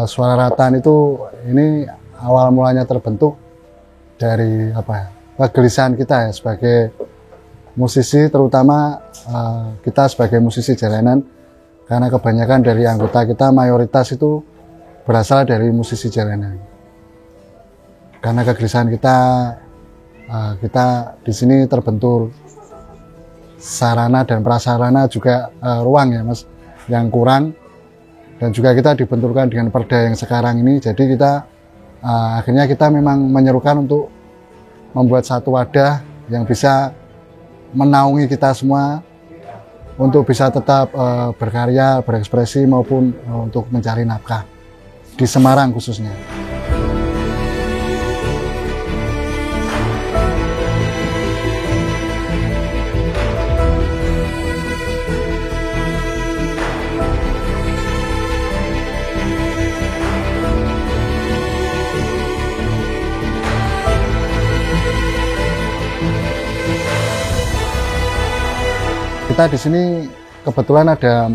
Suara Ratan itu ini awal mulanya terbentuk dari kegelisahan kita ya sebagai musisi, terutama kita sebagai musisi jalanan, karena kebanyakan dari anggota kita mayoritas itu berasal dari musisi jalanan. Karena kegelisahan kita di sini terbentur sarana dan prasarana juga ruang ya Mas yang kurang, dan juga kita dibenturkan dengan perda yang sekarang ini. Jadi kita akhirnya kita memang menyerukan untuk membuat satu wadah yang bisa menaungi kita semua untuk bisa tetap berkarya, berekspresi maupun untuk mencari nafkah di Semarang khususnya. Kita di sini kebetulan ada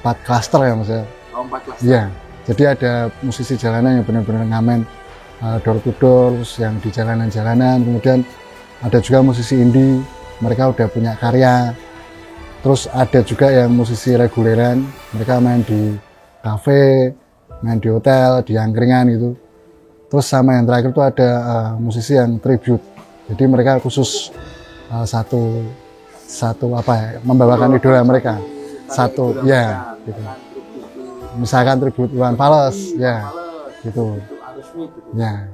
4 klaster ya Mas ya. Oh, 4 klaster. Iya. Jadi ada musisi jalanan yang benar-benar ngamen door to door yang di jalanan-jalanan. Kemudian ada juga musisi indie, mereka udah punya karya. Terus ada juga yang musisi reguleran, mereka main di kafe, main di hotel, di angkringan gitu. Terus sama yang terakhir itu ada musisi yang tribute. Jadi mereka khusus membawakan idola mereka satu ya gitu. Misalkan tribute Iwan Fals ya gitu ya.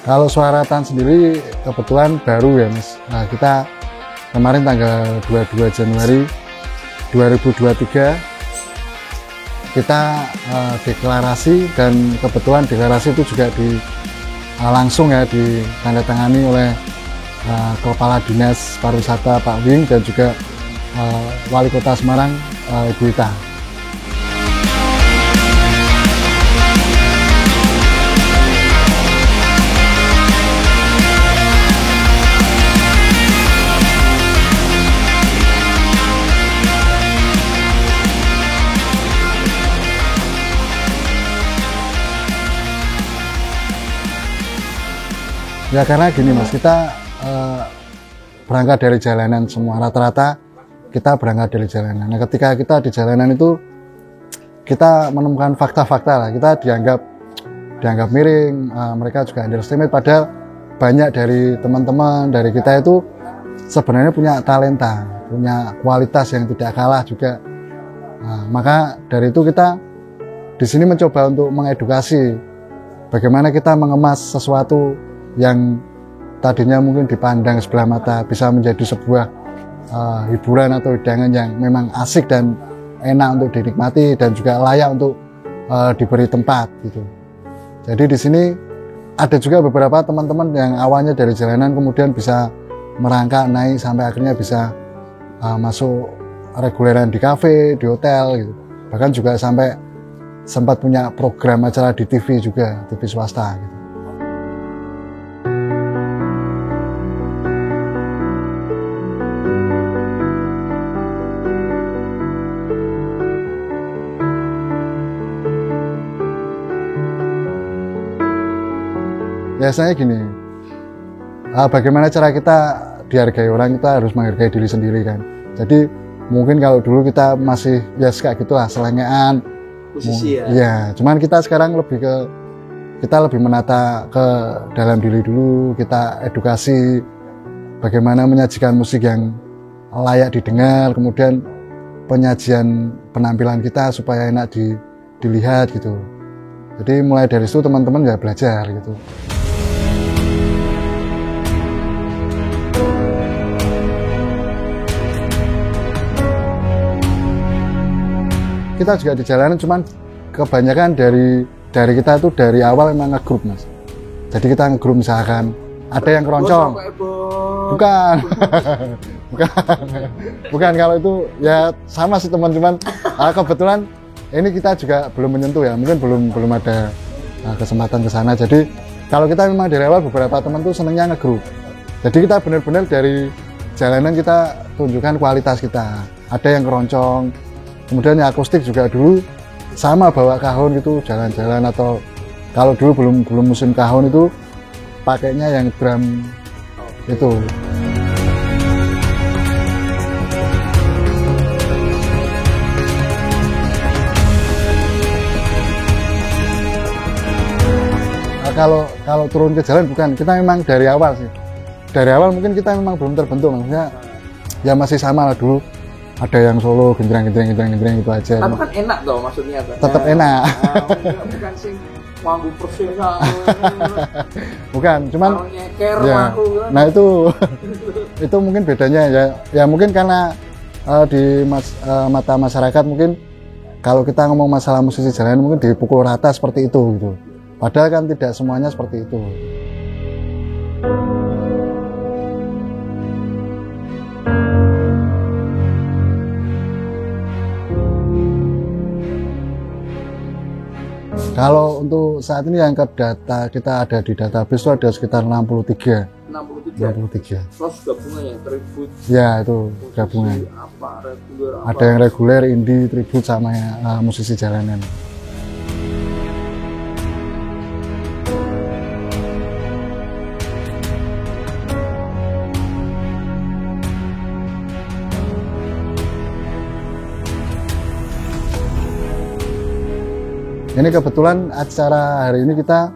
Kalau Suara Ratan sendiri kebetulan baru ya Mas. Nah, kita kemarin tanggal 22 Januari 2023 kita deklarasi, dan kebetulan deklarasi itu juga langsung ya ditandatangani oleh Kepala Dinas Pariwisata Pak Wing dan juga Wali Kota Semarang Ibu Ita. Ya karena gini Mas, kita berangkat dari jalanan semua, rata-rata kita berangkat dari jalanan. Nah ketika kita di jalanan itu kita menemukan fakta-fakta lah, kita dianggap miring, mereka juga underestimate, padahal banyak dari teman-teman dari kita itu sebenarnya punya talenta, punya kualitas yang tidak kalah juga. Nah, maka dari itu kita di sini mencoba untuk mengedukasi bagaimana kita mengemas sesuatu yang tadinya mungkin dipandang sebelah mata bisa menjadi sebuah hiburan atau hidangan yang memang asik dan enak untuk dinikmati dan juga layak untuk diberi tempat gitu. Jadi di sini ada juga beberapa teman-teman yang awalnya dari jalanan kemudian bisa merangkak naik sampai akhirnya bisa masuk reguleran di kafe, di hotel gitu. Bahkan juga sampai sempat punya program acara di TV juga, TV swasta gitu. Biasanya gini, bagaimana cara kita dihargai orang, kita harus menghargai diri sendiri kan. Jadi mungkin kalau dulu kita masih ya kayak gitulah, selengean musisi ya. Ya, cuman kita sekarang kita lebih menata ke dalam diri dulu, kita edukasi bagaimana menyajikan musik yang layak didengar, kemudian penyajian penampilan kita supaya enak dilihat gitu. Jadi mulai dari situ teman-teman ya belajar gitu. Kita juga di jalanan, cuman kebanyakan dari kita itu dari awal memang ngegrup Mas. Jadi kita ngegrup, misalkan ada yang keroncong. Bukan. Bukan kalau itu ya sama sih teman-teman. Kebetulan ini kita juga belum menyentuh ya, mungkin belum ada kesempatan ke sana. Jadi kalau kita memang dari awal beberapa teman tuh senangnya ngegrup. Jadi kita benar-benar dari jalanan kita tunjukkan kualitas kita. Ada yang keroncong, kemudian yang akustik juga dulu sama bawa kahon gitu jalan-jalan, atau kalau dulu belum musim kahon itu pakainya yang drum itu. Kalau turun ke jalan bukan, kita memang dari awal sih. Dari awal mungkin kita memang belum terbentuk, maksudnya ya masih sama lah dulu. Ada yang solo genjreng gitu aja. Tapi kan enak dong maksudnya. Tetap enak. Bukan sih mampu persis. Bukan, cuman nyeker ya. Nah itu mungkin bedanya ya. Ya mungkin karena di mata masyarakat mungkin kalau kita ngomong masalah musisi jalanan mungkin dipukul rata seperti itu gitu. Padahal kan tidak semuanya seperti itu. Kalau untuk saat ini yang data kita ada di database itu ada sekitar 63. 63. Terus gabungan ya, tribut. Ya itu gabungan. Ada yang reguler, indie, tribut sama musisi jalanan. Ini kebetulan acara hari ini kita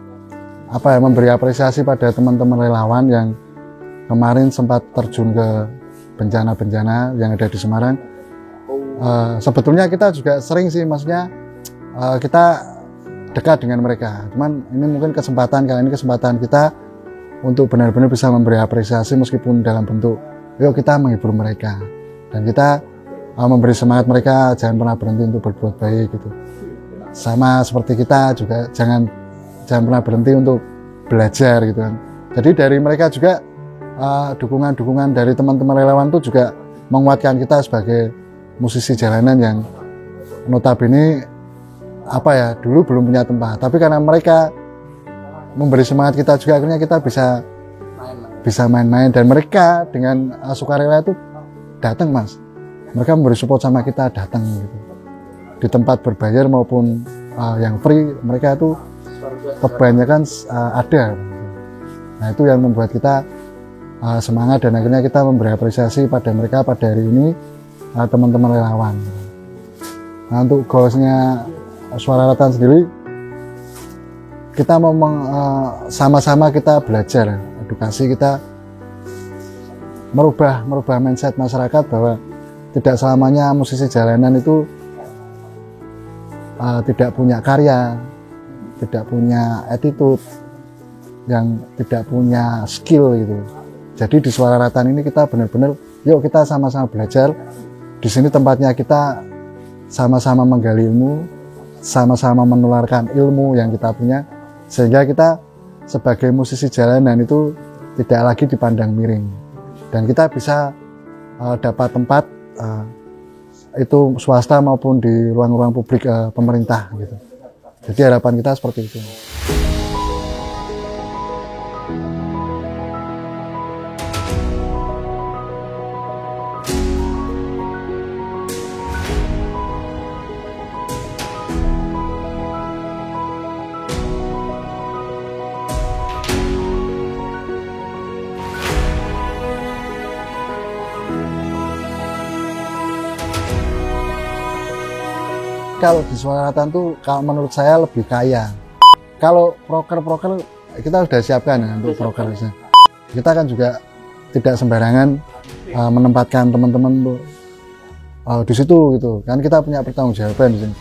memberi apresiasi pada teman-teman relawan yang kemarin sempat terjun ke bencana-bencana yang ada di Semarang. Sebetulnya kita juga sering sih, maksudnya kita dekat dengan mereka. Cuman ini mungkin kesempatan kali ini kesempatan kita untuk benar-benar bisa memberi apresiasi meskipun dalam bentuk yuk kita menghibur mereka dan kita memberi semangat mereka jangan pernah berhenti untuk berbuat baik gitu. Sama seperti kita juga jangan pernah berhenti untuk belajar gitu kan. Jadi dari mereka juga dukungan dari teman-teman relawan itu juga menguatkan kita sebagai musisi jalanan yang notabene dulu belum punya tempat, tapi karena mereka memberi semangat kita juga akhirnya kita bisa main-main dan mereka dengan sukarela itu datang Mas. Mereka memberi support sama kita datang gitu. Di tempat berbayar maupun yang free mereka itu kebanyakan ada. Nah itu yang membuat kita semangat dan akhirnya kita memberi apresiasi pada mereka pada hari ini teman-teman relawan. Nah untuk goalsnya Suara Ratan sendiri kita mau sama-sama kita belajar edukasi, kita merubah mindset masyarakat bahwa tidak selamanya musisi jalanan itu tidak punya karya, tidak punya attitude, yang tidak punya skill gitu. Jadi di Suara Ratan ini kita benar-benar, yuk kita sama-sama belajar. Di sini tempatnya kita sama-sama menggali ilmu, sama-sama menularkan ilmu yang kita punya, sehingga kita sebagai musisi jalanan itu tidak lagi dipandang miring, dan kita bisa dapat tempat itu swasta maupun di ruang-ruang publik pemerintah gitu. Jadi harapan kita seperti itu. Kalau di Suara Ratan tuh kalau menurut saya lebih kaya. Kalau proker kita sudah siapkan ya untuk prokernya. Kita kan juga tidak sembarangan menempatkan teman-teman di situ gitu. Kan kita punya pertanggungjawaban di sini.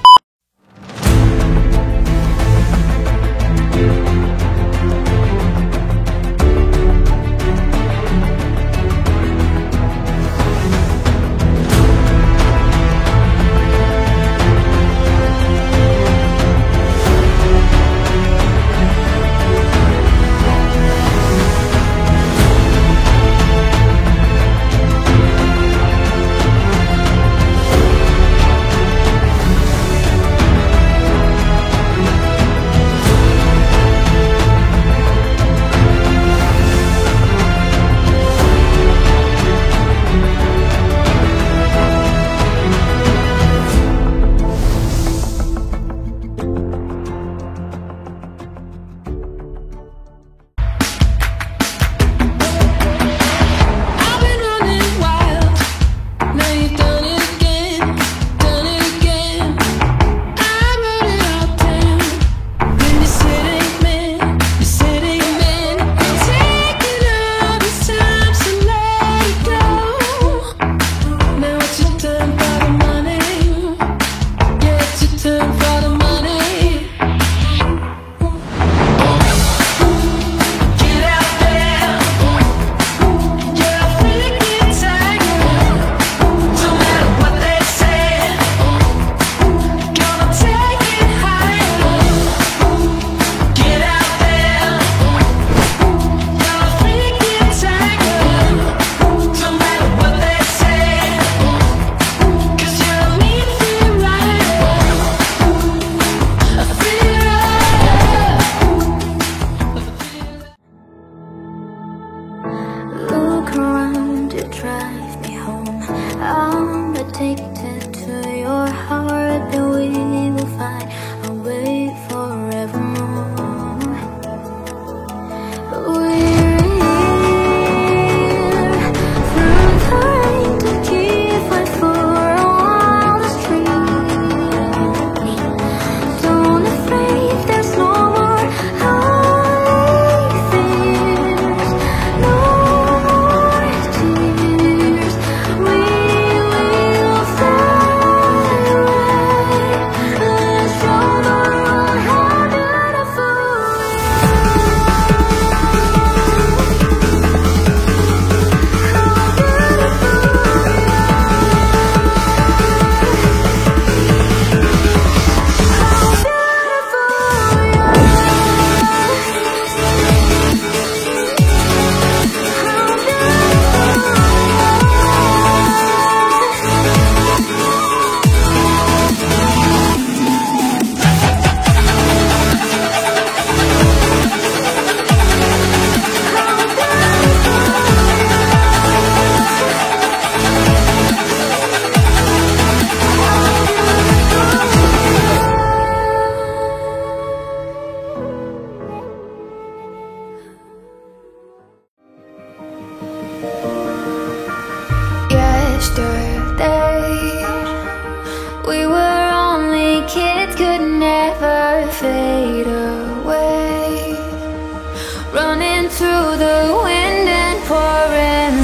the wind and pouring rain.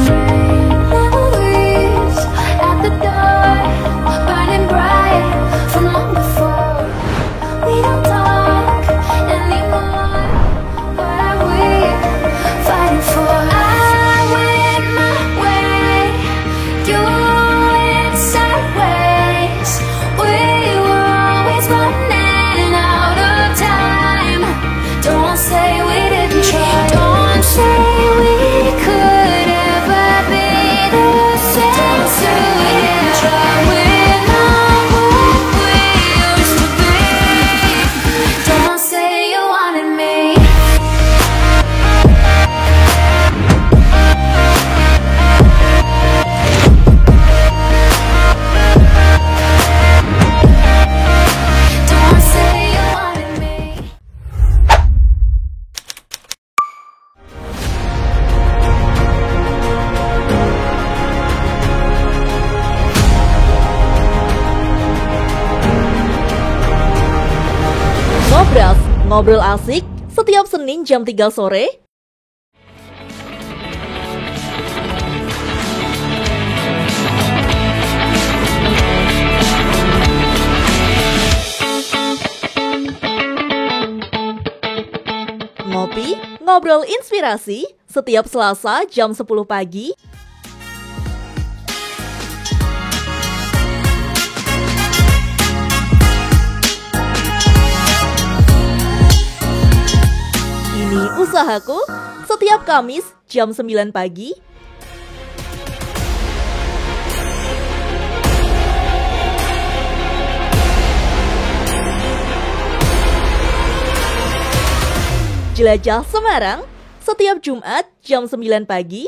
Memories at the door, burning bright from long before. We don't talk anymore. What are we fighting for? I went my way, you went sideways. We were always running out of time. Don't say we didn't try. Don't say we could ever be the same together. We're not what we used to be. Don't say you wanted me. Don't say you wanted me. Ngobras, ngobrol asik setiap Senin jam 3 sore. Ngopi, ngobrol inspirasi setiap Selasa jam 10 pagi. Ini usahaku setiap Kamis jam 9 pagi. Jelajah Semarang setiap Jumat jam 9 pagi.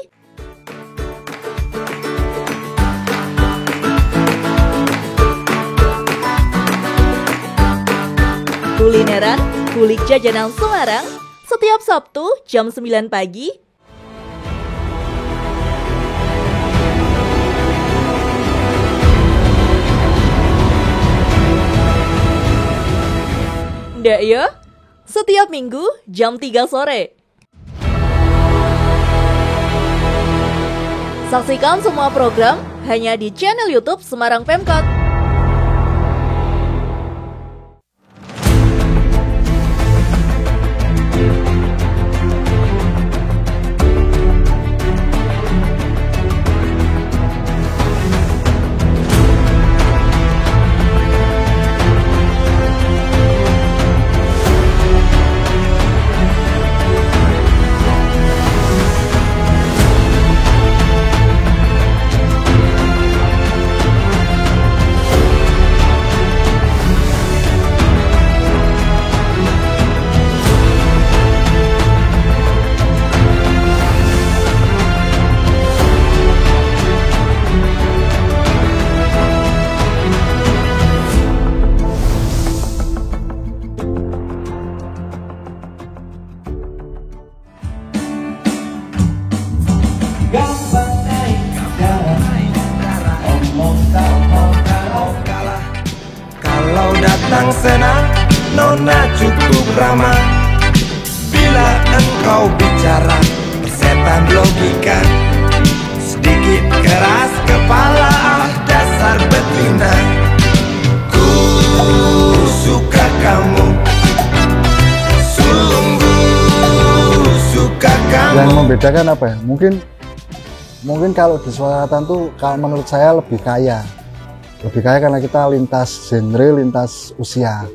Kulineran, kulik jajanan Semarang setiap Sabtu jam 9 pagi. Ndak ya? Setiap Minggu jam 3 sore. Saksikan semua program hanya di channel YouTube Semarang Pemkot. Kalau datang senang, nona cukup ramah. Bila engkau bicara, setan logika. Sedikit keras kepala, ah dasar betina. Ku suka kamu, sungguh suka kamu. Yang membedakan apa ya? Mungkin kalau di Suaratan tuh kalau menurut saya lebih kaya karena kita lintas genre, lintas usia.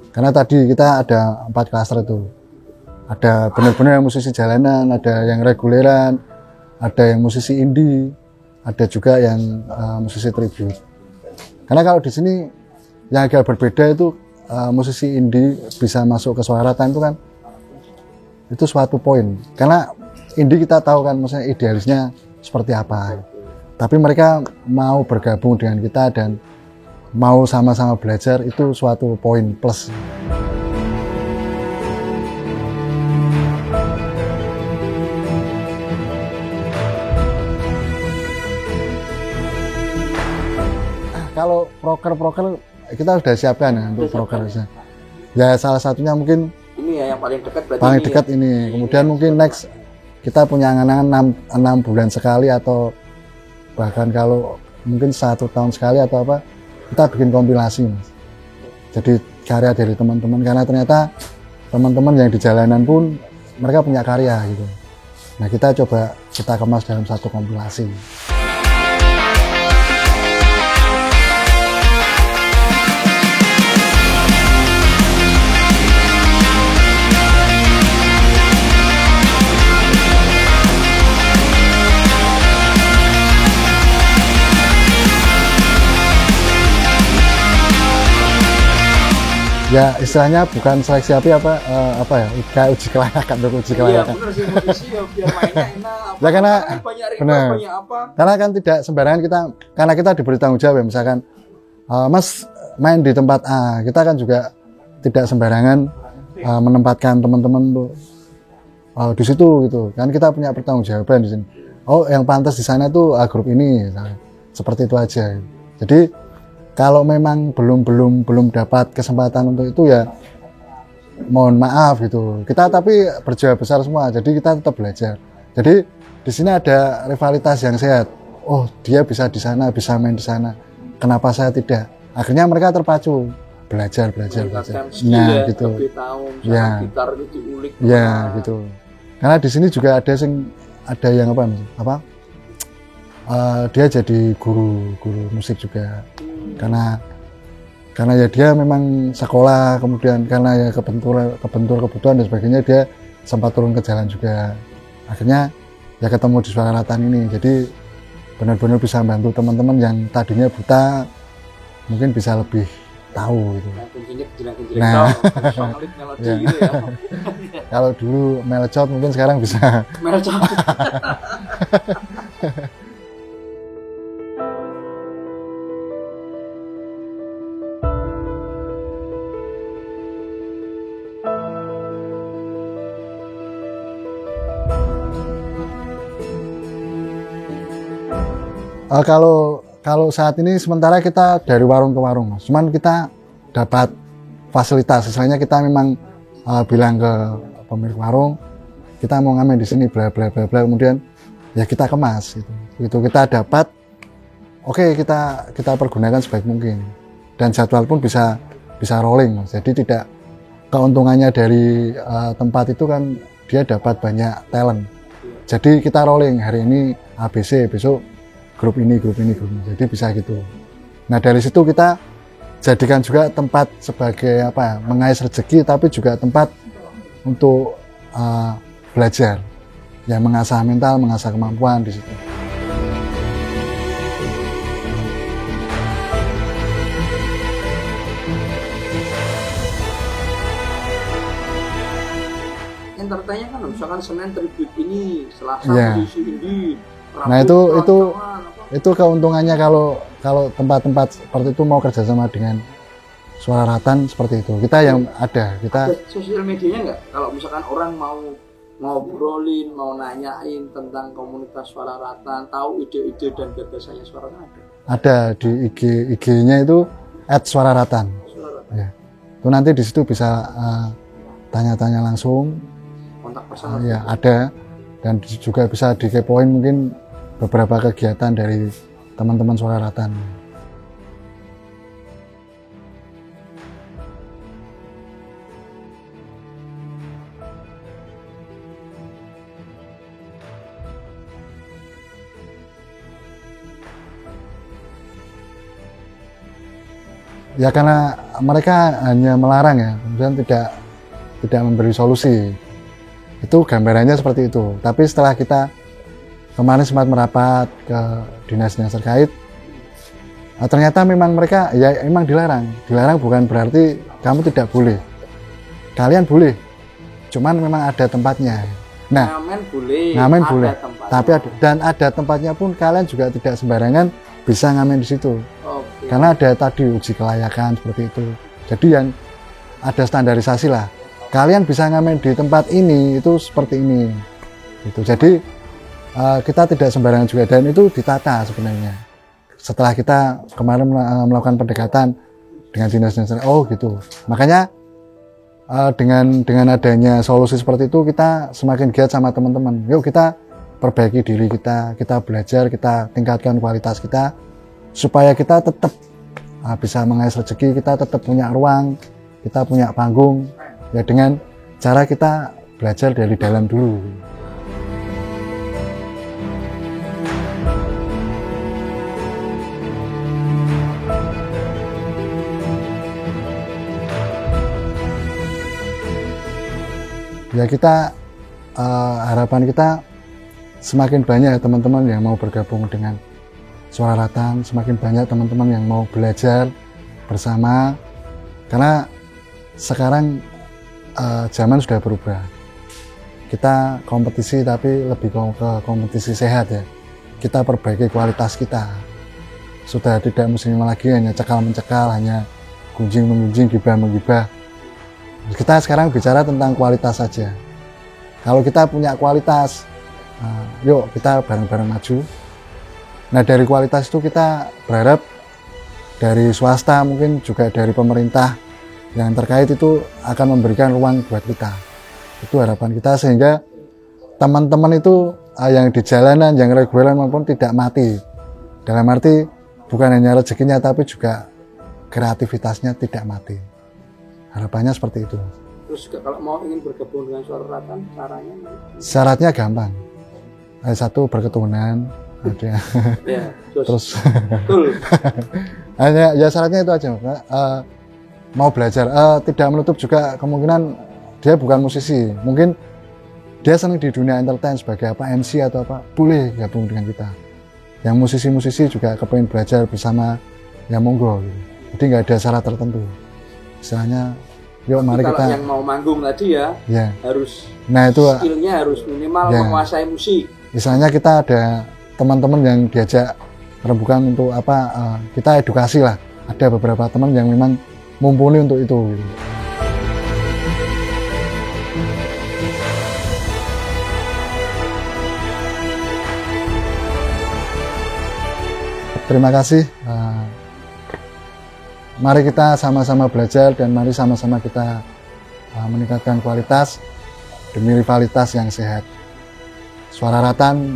Karena tadi kita ada 4 klaster itu, ada benar-benar yang musisi jalanan, ada yang reguleran, ada yang musisi indie, ada juga yang musisi tribute. Karena kalau di sini yang agak berbeda itu musisi indie bisa masuk ke Suaratan itu kan itu suatu poin. Karena indie kita tahu kan maksudnya idealisnya seperti apa. Tapi mereka mau bergabung dengan kita dan mau sama-sama belajar, itu suatu poin plus. Kalau proker kita sudah siapkan ya untuk prokernya. Ya salah satunya mungkin Ini ya yang paling dekat berarti paling ini dekat ya? ini. Kemudian mungkin next kita punya angan-angan 6 bulan sekali atau bahkan kalau mungkin 1 tahun sekali atau apa, kita bikin kompilasi Mas. Jadi karya dari teman-teman, karena ternyata teman-teman yang di jalanan pun mereka punya karya gitu. Nah kita coba kita kemas dalam satu kompilasi. Ya istilahnya bukan seleksi api apa ya, kayak uji kelayakan dulu, uji Iya kelayakan. bener sih musisi ya biar mainnya enak. Ya, karena- banyak request, bener. banyak apa. Karena kan tidak sembarangan kita, karena kita diberi tanggung jawab ya, misalkan Mas main di tempat A, kita kan juga tidak sembarangan menempatkan teman-teman tuh di situ gitu. Kan kita punya pertanggungjawaban di sini. Oh yang pantas di sana tuh grup ini, misalkan. Seperti itu aja. Jadi kalau memang belum dapat kesempatan untuk itu ya mohon maaf gitu. Kita tapi berjiwa besar semua, jadi kita tetap belajar. Jadi di sini ada rivalitas yang sehat. Oh dia bisa di sana, bisa main di sana. Kenapa saya tidak? Akhirnya mereka terpacu belajar. Meningkatkan skill Nah ya, gitu. lebih tahu misalnya Ya. gitar itu diulik. Ya gitu. Karena di sini juga ada yang dia jadi guru musik juga. Karena ya dia memang sekolah, kemudian karena ya kebentur kebutuhan dan sebagainya, dia sempat turun ke jalan juga. Akhirnya ya ketemu di Suara Ratan ini, jadi benar-benar bisa bantu teman-teman yang tadinya buta, mungkin bisa lebih tahu gitu. Nah, kuncinya kejelang-kejelang Nah. song lead melodi Ya. gitu ya. Kalau dulu melecot mungkin sekarang bisa. Melcot. Kalau saat ini sementara kita dari warung ke warung, Mas. Cuman kita dapat fasilitas. Misalnya kita memang bilang ke pemilik warung, kita mau ngamen di sini, bla bla bla bla. Kemudian ya kita kemas gitu. Itu kita dapat, oke kita pergunakan sebaik mungkin. Dan jadwal pun bisa rolling, Mas. Jadi tidak, keuntungannya dari tempat itu kan dia dapat banyak talent. Jadi kita rolling, hari ini ABC, besok grup ini. Jadi bisa gitu. Nah dari situ kita jadikan juga tempat sebagai mengais rezeki, tapi juga tempat untuk belajar, ya mengasah mental, mengasah kemampuan di situ. Entertainnya kan misalkan Senin tribute ini, Selasa Iya. musisi indie, Rabu Nah, itu rancangan, apa. Itu keuntungannya kalau tempat-tempat seperti itu mau kerjasama dengan Suara Ratan seperti itu. Kita yang ada, kita Ada sosial medianya nggak? Kalau misalkan orang mau ngobrolin, mau nanyain tentang komunitas Suara Ratan, tahu ide-ide dan gagasannya Suara Ratan. ada di IG-nya itu @suararatan. Suara Ratan. Ya. Itu nanti di situ bisa tanya-tanya langsung. Kontak personal. Ya ada, dan juga bisa dikepoin mungkin beberapa kegiatan dari teman-teman Suara Ratan. Ya karena mereka hanya melarang ya, kemudian tidak memberi solusi. Itu gambarannya seperti itu. Tapi setelah kita kemarin sempat merapat ke dinas-dinas terkait, ternyata memang mereka ya emang dilarang. Dilarang bukan berarti kamu tidak boleh. Kalian boleh, cuman memang ada tempatnya. Nah, Ngamen boleh, ngamen ada boleh, tempatnya. tapi ada tempatnya pun, kalian juga tidak sembarangan bisa ngamen di situ. Oke. Karena ada tadi uji kelayakan seperti itu. Jadi yang ada standarisasi lah. Kalian bisa ngamen di tempat ini itu seperti ini. Gitu. Jadi kita tidak sembarangan juga, dan itu ditata sebenarnya. Setelah kita kemarin melakukan pendekatan dengan dinas-dinas, oh gitu. Makanya dengan adanya solusi seperti itu kita semakin giat sama teman-teman. Yuk kita perbaiki diri kita belajar, kita tingkatkan kualitas kita supaya kita tetap bisa mengais rezeki, kita tetap punya ruang, kita punya panggung ya, dengan cara kita belajar dari dalam dulu. Ya kita harapan kita semakin banyak teman-teman yang mau bergabung dengan Suara Ratan, semakin banyak teman-teman yang mau belajar bersama, karena sekarang zaman sudah berubah. Kita kompetisi tapi lebih ke kompetisi sehat ya. Kita perbaiki kualitas kita. Sudah tidak musim lagi hanya cekal-mencekal, hanya gunjing-mengunjing, gibah-menggibah. Kita sekarang bicara tentang kualitas saja. Kalau kita punya kualitas, yuk kita bareng-bareng maju. Nah dari kualitas itu kita berharap dari swasta, mungkin juga dari pemerintah yang terkait itu akan memberikan ruang buat kita. Itu harapan kita sehingga teman-teman itu yang di jalanan, yang reguler maupun tidak mati. Dalam arti bukan hanya rezekinya tapi juga kreativitasnya tidak mati. Harapannya seperti itu. Terus kalau mau ingin bergabung dengan Suara Ratan, caranya? Syaratnya gampang. Satu, berketurunan. Ada. Ya, Terus betul. hanya ya syaratnya itu aja. Mau belajar, tidak menutup juga kemungkinan dia bukan musisi. Mungkin dia senang di dunia entertain sebagai apa MC atau apa, boleh gabung dengan kita. Yang musisi-musisi juga kepengen belajar bersama, ya monggo. Gitu. Jadi nggak ada syarat tertentu. Misalnya, yuk mari kalau kita. Yang mau manggung tadi ya, harus. Nah itu. Skillnya harus minimal menguasai musik. Misalnya kita ada teman-teman yang diajak rembukan untuk apa, kita edukasi lah. Ada beberapa teman yang memang mumpuni untuk itu. Gitu. Terima kasih. Mari kita sama-sama belajar dan mari sama-sama kita meningkatkan kualitas demi rivalitas yang sehat. Suara Ratan,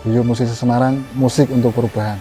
Guyub Musisi Semarang, musik untuk perubahan.